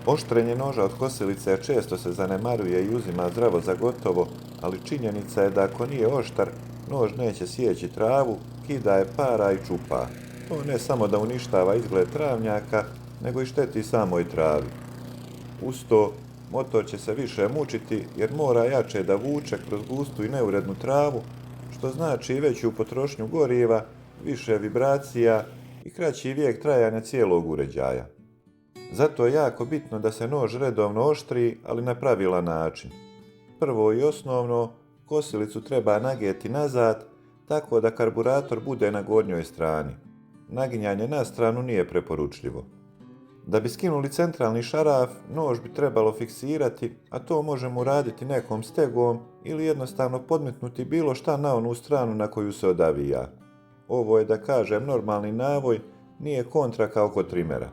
Oštrenje noža od kosilice često se zanemaruje i uzima zdravo za gotovo, ali činjenica je da ako nije oštar, nož neće sjeći travu, kida je para i čupa. To ne samo da uništava izgled travnjaka, nego i šteti samoj travi. Uz to, motor će se više mučiti jer mora jače da vuče kroz gustu i neurednu travu, što znači i veću potrošnju goriva, više vibracija i kraći vijek trajanja cijelog uređaja. Zato je jako bitno da se nož redovno oštri, ali na pravilan način. Prvo i osnovno, kosilicu treba nagijeti nazad, tako da karburator bude na gornjoj strani. Naginjanje na stranu nije preporučljivo. Da bi skinuli centralni šaraf, nož bi trebalo fiksirati, a to možemo uraditi nekom stegom ili jednostavno podmetnuti bilo šta na onu stranu na koju se odavija. Ovo je, da kažem, normalni navoj, nije kontra kao kod trimera.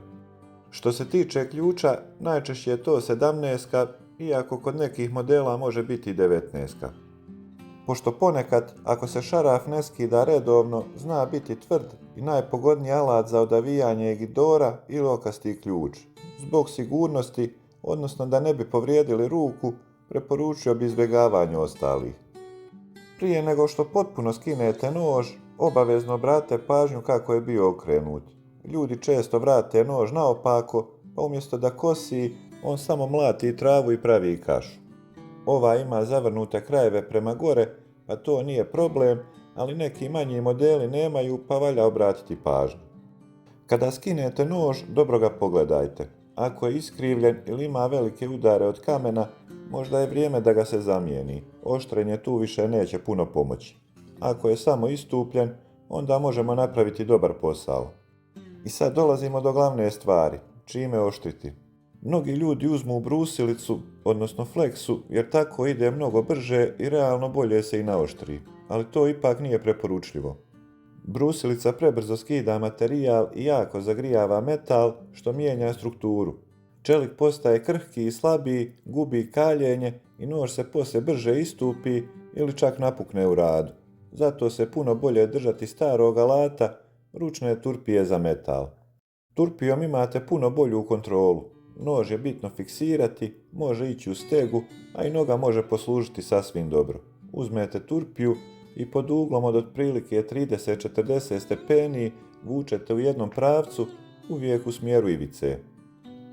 Što se tiče ključa, najčešće je to 17, iako kod nekih modela može biti i 19. Pošto ponekad, ako se šaraf ne skida redovno, zna biti tvrd i najpogodniji alat za odavijanje je gidora ili okasti ključ. Zbog sigurnosti, odnosno da ne bi povrijedili ruku, preporučio bi izbjegavanje ostalih. Prije nego što potpuno skinete nož, obavezno obratite pažnju kako je bio okrenut. Ljudi često vrate nož naopako, pa umjesto da kosi, on samo mlati travu i pravi kašu. Ova ima zavrnute krajeve prema gore, pa to nije problem, ali neki manji modeli nemaju, pa valja obratiti pažnju. Kada skinete nož, dobro ga pogledajte. Ako je iskrivljen ili ima velike udare od kamena, možda je vrijeme da ga se zamijeni. Oštrenje tu više neće puno pomoći. Ako je samo istupljen, onda možemo napraviti dobar posao. I sad dolazimo do glavne stvari, čime oštriti. Mnogi ljudi uzmu brusilicu, odnosno fleksu, jer tako ide mnogo brže i realno bolje se i naoštri, ali to ipak nije preporučljivo. Brusilica prebrzo skida materijal i jako zagrijava metal, što mijenja strukturu. Čelik postaje krhki i slabiji, gubi kaljenje i nož se poslije brže istupi ili čak napukne u radu. Zato se puno bolje držati starog alata, ručne turpije za metal. Turpijom imate puno bolju kontrolu. Nož je bitno fiksirati, može ići u stegu, a i noga može poslužiti sasvim dobro. Uzmete turpiju i pod uglom od otprilike 30-40 stepeni vučete u jednom pravcu, uvijek u smjeru ivice.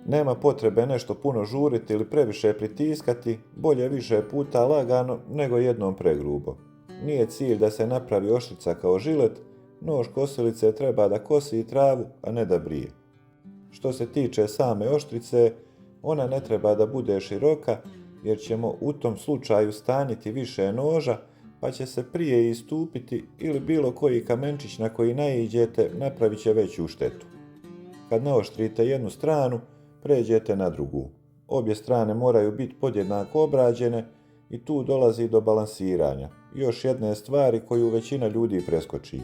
Nema potrebe nešto puno žuriti ili previše pritiskati, bolje više puta lagano nego jednom pregrubo. Nije cilj da se napravi oštrica kao žilet, nož kosilice treba da kosi travu, a ne da brije. Što se tiče same oštrice, ona ne treba da bude široka, jer ćemo u tom slučaju stanjiti više noža, pa će se prije istupiti ili bilo koji kamenčić na koji naiđete napravit će veću štetu. Kad naoštrite jednu stranu, pređete na drugu. Obje strane moraju biti podjednako obrađene i tu dolazi do balansiranja. Još jedne stvari koju većina ljudi preskoči.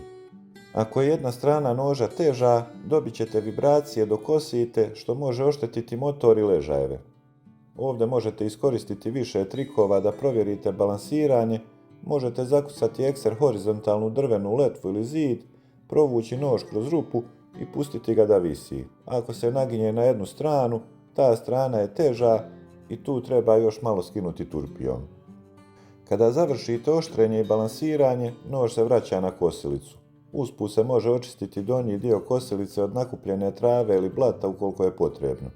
Ako je jedna strana noža teža, dobit ćete vibracije dok kosite, što može oštetiti motor i ležajeve. Ovdje možete iskoristiti više trikova da provjerite balansiranje, možete zakucati ekser horizontalnu drvenu letvu ili zid, provući nož kroz rupu i pustiti ga da visi. Ako se naginje na jednu stranu, ta strana je teža i tu treba još malo skinuti turpijom. Kada završite oštrenje i balansiranje, nož se vraća na kosilicu. Usput se može očistiti donji dio kosilice od nakupljene trave ili blata ukoliko je potrebno.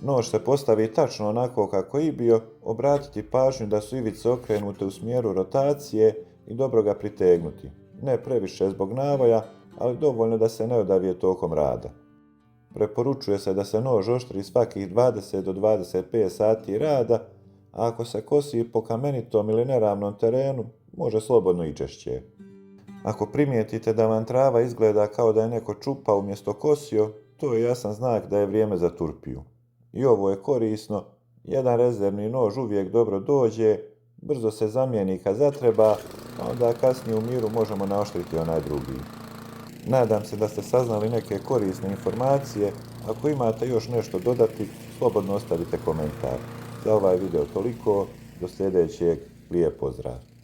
Nož se postavi tačno onako kako je i bio, obratiti pažnju da su ivice okrenute u smjeru rotacije i dobro ga pritegnuti. Ne previše zbog navoja, ali dovoljno da se ne odavije tokom rada. Preporučuje se da se nož oštri svakih 20 do 25 sati rada, a ako se kosi po kamenitom ili neravnom terenu, može slobodno i češće. Ako primijetite da vam trava izgleda kao da je neko čupao umjesto kosio, to je jasan znak da je vrijeme za turpiju. I ovo je korisno, jedan rezervni nož uvijek dobro dođe, brzo se zamijeni kad zatreba, a onda kasnije u miru možemo naoštriti onaj drugi. Nadam se da ste saznali neke korisne informacije, ako imate još nešto dodati, slobodno ostavite komentar. Za ovaj video toliko, do sljedećeg, lijep pozdrav!